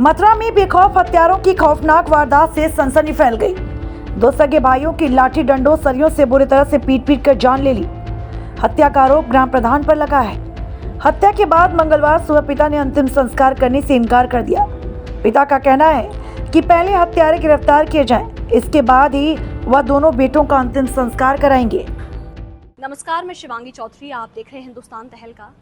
मथुरा में बेखौफ हत्यारों की खौफनाक वारदात से सनसनी फैल गई। दो सगे भाइयों की लाठी डंडों सरियों से बुरी तरह से पीट कर जान ले ली। हत्या का आरोप ग्राम प्रधान पर लगा है। हत्या के बाद मंगलवार सुबह पिता ने अंतिम संस्कार करने से इनकार कर दिया। पिता का कहना है कि पहले हत्यारे गिरफ्तार किए जाएं, इसके बाद ही वह दोनों बेटों का अंतिम संस्कार कराएंगे। नमस्कार, मैं शिवांगी चौधरी, आप देख रहे हैं हिंदुस्तान तहलका।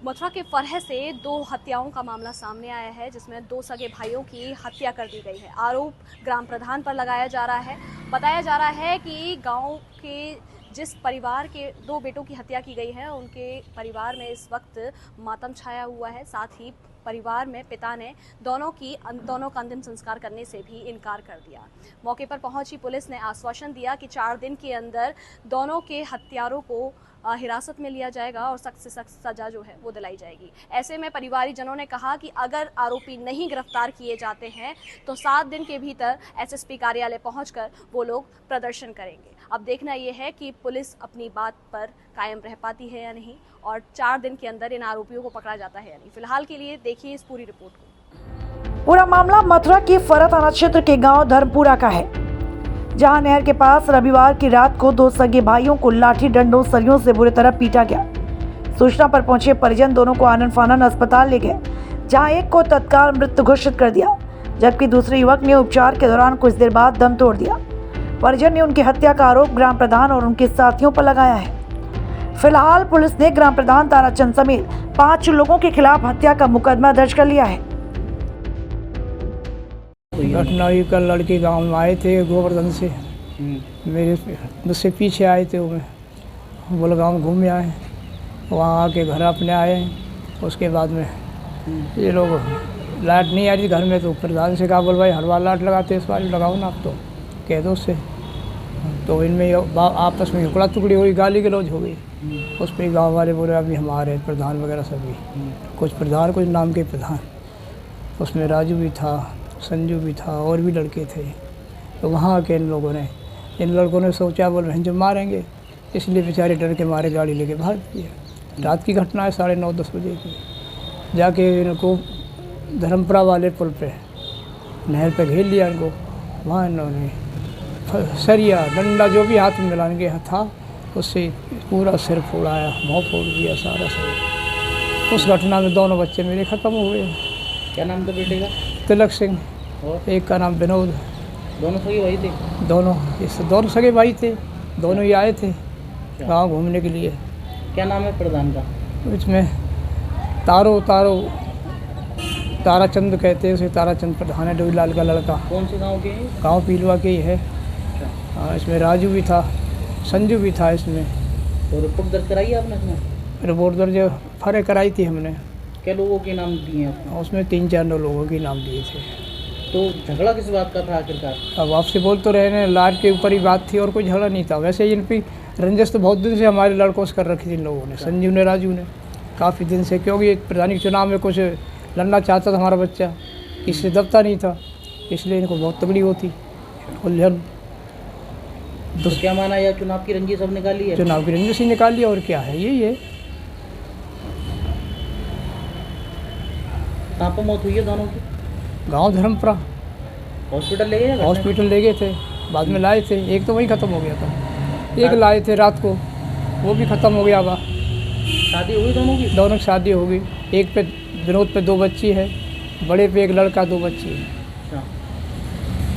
मथुरा के फरह से दो हत्याओं का मामला सामने आया है, जिसमें दो सगे भाइयों की हत्या कर दी गई है। आरोप ग्राम प्रधान पर लगाया जा रहा है। बताया जा रहा है कि गांव के जिस परिवार के दो बेटों की हत्या की गई है, उनके परिवार में इस वक्त मातम छाया हुआ है। साथ ही परिवार में पिता ने दोनों का अंतिम संस्कार करने से भी इनकार कर दिया। मौके पर पहुंची पुलिस ने आश्वासन दिया कि 4 दिन के अंदर दोनों के हत्यारों को हिरासत में लिया जाएगा और सख्त से सख्त सजा जो है वो दिलाई जाएगी। ऐसे में परिवारीजनों ने कहा कि अगर आरोपी नहीं गिरफ्तार किए जाते हैं तो 7 दिन के भीतर एसएसपी कार्यालय पहुंचकर वो लोग प्रदर्शन करेंगे। अब देखना यह है कि पुलिस अपनी बात पर कायम रह पाती है या नहीं, और 4 दिन के अंदर इन आरोपियों को पकड़ा जाता है या नहीं। फिलहाल के लिए देखिए इस पूरी रिपोर्ट को। पूरा मामला मथुरा के फरह थाना क्षेत्र के गांव धर्मपुरा का है, जहां नहर के पास रविवार की रात को दो सगे भाइयों को लाठी डंडों सरियों से बुरी तरह पीटा गया। सूचना पर पहुंचे परिजन दोनों को आनन फानन अस्पताल ले गए, जहां एक को तत्काल मृत घोषित कर दिया, जबकि दूसरे युवक ने उपचार के दौरान कुछ देर बाद दम तोड़ दिया। परिजन ने उनकी हत्या का आरोप ग्राम प्रधान और उनके साथियों पर लगाया है। फिलहाल पुलिस ने ग्राम प्रधान ताराचंद समेत 5 लोगों के खिलाफ हत्या का मुकदमा दर्ज कर लिया है। घटना हुई कल, लड़के गांव में आए थे गोवर्धन से, मेरे मुझसे पीछे आए थे। वो बोले गाँव घूमने आए, वहाँ आके घर अपने आए। उसके बाद में ये लोग लाइट नहीं आ रही घर में, तो प्रधान से कहा, बोल भाई हर बार लाइट लगाते इस बार लगाओ ना, आप तो कह दो उससे। तो इनमें आपस में टुकड़ा टुकड़ी हुई, गाली गलौज हो गई। उस पर गाँव वाले बोले अभी हमारे प्रधान वगैरह सभी, कुछ प्रधान कुछ नाम के प्रधान, उसमें राजू भी था, संजू भी था, और भी लड़के थे। तो वहाँ के इन लड़कों ने सोचा बोल हम जब मारेंगे, इसलिए बेचारे डर के मारे गाड़ी लेके भाग दिया। रात की घटना है, 9:30-10 बजे की। जाके इनको धर्मपुरा वाले पुल पे नहर पे घेर लिया इनको। वहाँ इन्होंने सरिया डंडा जो भी हाथ में मिलाने के था, उससे पूरा सिर फोड़ाया, मुँह फोड़ दिया सारा सर। उस घटना में दोनों बच्चे मेरे ख़त्म हो गए। क्या नाम था बेटे का? तिलक सिंह, और एक का नाम विनोद। दोनों सगे भाई थे? दोनों सगे भाई थे, दोनों ही आए थे गाँव घूमने के लिए। क्या नाम है प्रधान का? इसमें ताराचंद कहते हैं उसे, ताराचंद प्रधान है, डोईलाल का लड़का। कौन से गांव के हैं? गाँव पीलवा के ही है। हाँ, इसमें राजू भी था, संजू भी था इसमें। तो रिपोर्ट दर्ज कराई आपने इसमें? रिपोर्ट दर्ज फर्क कराई थी हमने। क्या लोगों के नाम दिए आपने? उसमें 3-4 लोगों के नाम दिए थे। तो झगड़ा किस बात का था आखिरकार? अब आपसे बोल तो रहे हैं, लाट के ऊपर ही बात थी और कोई झगड़ा नहीं था। वैसे इन पर रंजस तो बहुत दिन से हमारे लड़कों से कर रखी थी इन लोगों ने, संजू ने, राजू ने, काफ़ी दिन से। क्योंकि प्रधानी चुनाव में कुछ लड़ना चाहता था हमारा बच्चा, इससे दबता नहीं था, इसलिए इनको बहुत तगड़ी होती उलझन। तो क्या माना, या चुनाव की रंजिश सब निकाली है? चुनाव की रंजिश ही निकाल लिया, और क्या है, यही है। कहाँ पर मौत हुई है दोनों की? गांव धर्मपुरा। हॉस्पिटल ले गए? हॉस्पिटल ले गए थे, बाद में लाए थे। एक तो वहीं ख़त्म हो गया था, एक लाए थे रात को, वो भी ख़त्म हो गया। अब शादी हुई दोनों की? दोनों की शादी हो गई। एक पे विनोद पे 2 बच्ची है, बड़े पे एक लड़का, 2 बच्ची है। अच्छा,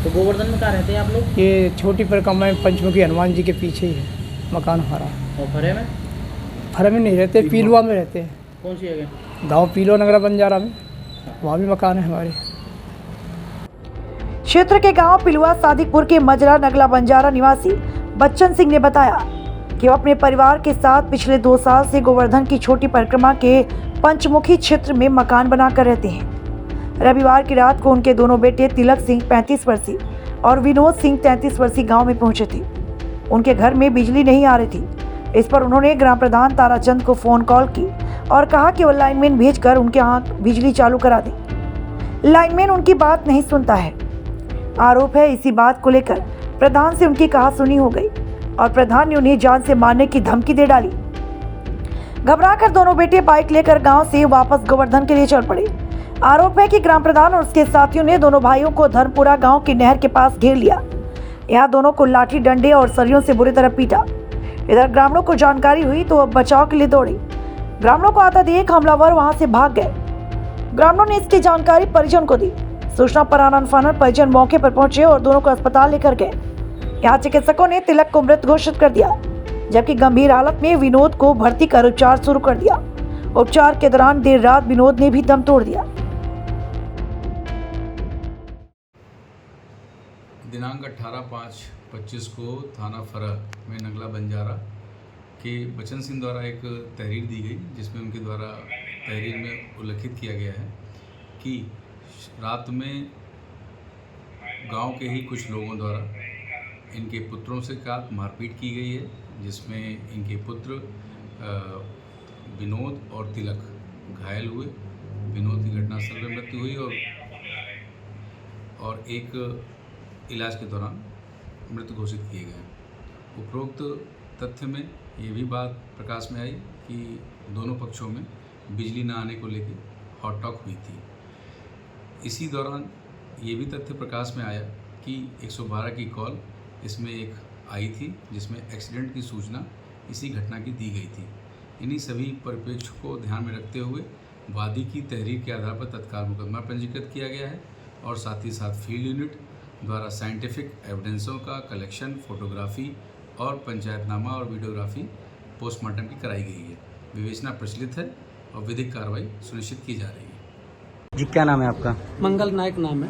तो गोवर्धन में कहाँ रहते हैं आप लोग? ये छोटी परिक्रमा में पंचमुखी हनुमान जी के पीछे ही है मकान हमारा। और फरे में? फरे में नहीं रहते, पीलुआ में रहते हैं। कौन सी जगह? गाँव पीलुआ नगरा बंजारा में, वहाँ भी मकान है हमारे। क्षेत्र के गांव पिलुआ सादिकपुर के मजरा नगला बंजारा निवासी बच्चन सिंह ने बताया कि वो अपने परिवार के साथ पिछले 2 साल से गोवर्धन की छोटी परिक्रमा के पंचमुखी क्षेत्र में मकान बनाकर रहते हैं। रविवार की रात को उनके दोनों बेटे तिलक सिंह 35 वर्षीय और विनोद सिंह 33 वर्षीय गांव में पहुंचे थे। उनके घर में बिजली नहीं आ रही थी। इस पर उन्होंने ग्राम प्रधान ताराचंद को फोन कॉल की और कहा कि वो लाइनमैन भेजकर उनके यहाँ बिजली चालू करा दें। लाइनमैन उनकी बात नहीं सुनता है। आरोप है इसी बात को लेकर प्रधान से उनकी कहासुनी हो गई और प्रधान ने उन्हें जान से मारने की धमकी दे डाली। घबराकर दोनों बेटे बाइक लेकर गांव से वापस गोवर्धन के लिए चल पड़े। आरोप है कि ग्राम प्रधान और उसके साथियों ने दोनों भाइयों को धर्मपुरा गांव की नहर के पास घेर लिया। यहाँ दोनों को लाठी डंडे और सरियों से बुरी तरह पीटा। इधर ग्रामीणों को जानकारी हुई तो अब बचाव के लिए दौड़ी। ग्रामीणों को आता देख हमलावर वहां से भाग गए। ग्रामीणों ने इसकी जानकारी परिजन को दी। सूचना पर आनन फानन परिजन मौके पर पहुंचे और दोनों को अस्पताल लेकर गए। यहाँ चिकित्सकों ने तिलक को मृत घोषित कर दिया, जबकि गंभीर हालत में विनोद को भर्ती कर उपचार शुरू कर दिया। उपचार के दौरान देर रात विनोद ने भी दम तोड़ दिया। दिनांक 18/5/25 को थाना फरह में नगला बंजारा के बच्चन सिंह द्वारा एक तहरीर दी गई, जिसमें उनके द्वारा तहरीर में उल्लेखित किया गया है कि रात में गांव के ही कुछ लोगों द्वारा इनके पुत्रों से साथ मारपीट की गई है, जिसमें इनके पुत्र विनोद और तिलक घायल हुए। विनोद की घटनास्थल पर मृत्यु हुई और एक इलाज के दौरान मृत घोषित किए गए। उपरोक्त तथ्य में ये भी बात प्रकाश में आई कि दोनों पक्षों में बिजली न आने को लेकर हॉट टॉक हुई थी। इसी दौरान ये भी तथ्य प्रकाश में आया कि 112 की कॉल इसमें एक आई थी, जिसमें एक्सीडेंट की सूचना इसी घटना की दी गई थी। इन्हीं सभी परिप्रेक्ष्य को ध्यान में रखते हुए वादी की तहरीर के आधार पर तत्काल मुकदमा पंजीकृत किया गया है और साथ ही साथ फील्ड यूनिट द्वारा साइंटिफिक एविडेंसों का कलेक्शन, फोटोग्राफी और पंचायतनामा और वीडियोग्राफी पोस्टमार्टम की कराई गई है। विवेचना प्रचलित है और विधिक कार्रवाई सुनिश्चित की जा रही है। जी, क्या नाम है आपका? मंगल नायक नाम है।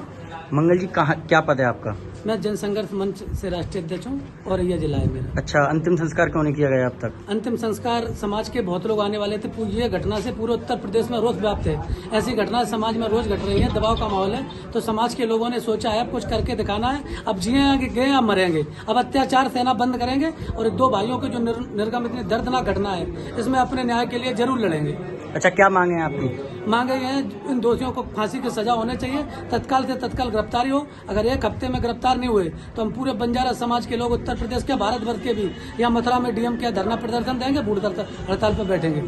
मंगल जी, कहाँ क्या पद है आपका? मैं जनसंघर्ष मंच से राष्ट्रीय अध्यक्ष हूँ और यह जिला है मेरा। अच्छा, अंतिम संस्कार क्यों नहीं किया गया अब तक? अंतिम संस्कार समाज के बहुत लोग आने वाले थे। ये घटना से पूरे उत्तर प्रदेश में रोष व्याप्त है। ऐसी घटना समाज में रोज घट रही है, दबाव का माहौल है। तो समाज के लोगों ने सोचा है अब कुछ करके दिखाना है। अब जिएंगे गए या मरेंगे, अब अत्याचार सहना बंद करेंगे और दो भाइयों की जो निर्गम इतनी दर्दनाक घटना है, इसमें अपने न्याय के लिए जरूर लड़ेंगे। अच्छा, क्या मांगे हैं आपकी? मांगे गए हैं इन दोषियों को फांसी की सजा होनी चाहिए, तत्काल से तत्काल गिरफ्तारी हो। अगर एक हफ्ते में गिरफ्तार नहीं हुए तो हम पूरे बंजारा समाज के लोग उत्तर प्रदेश के, भारत वर्ष के भी, या मथुरा में डीएम के धरना प्रदर्शन देंगे, भूख हड़ताल पर बैठेंगे।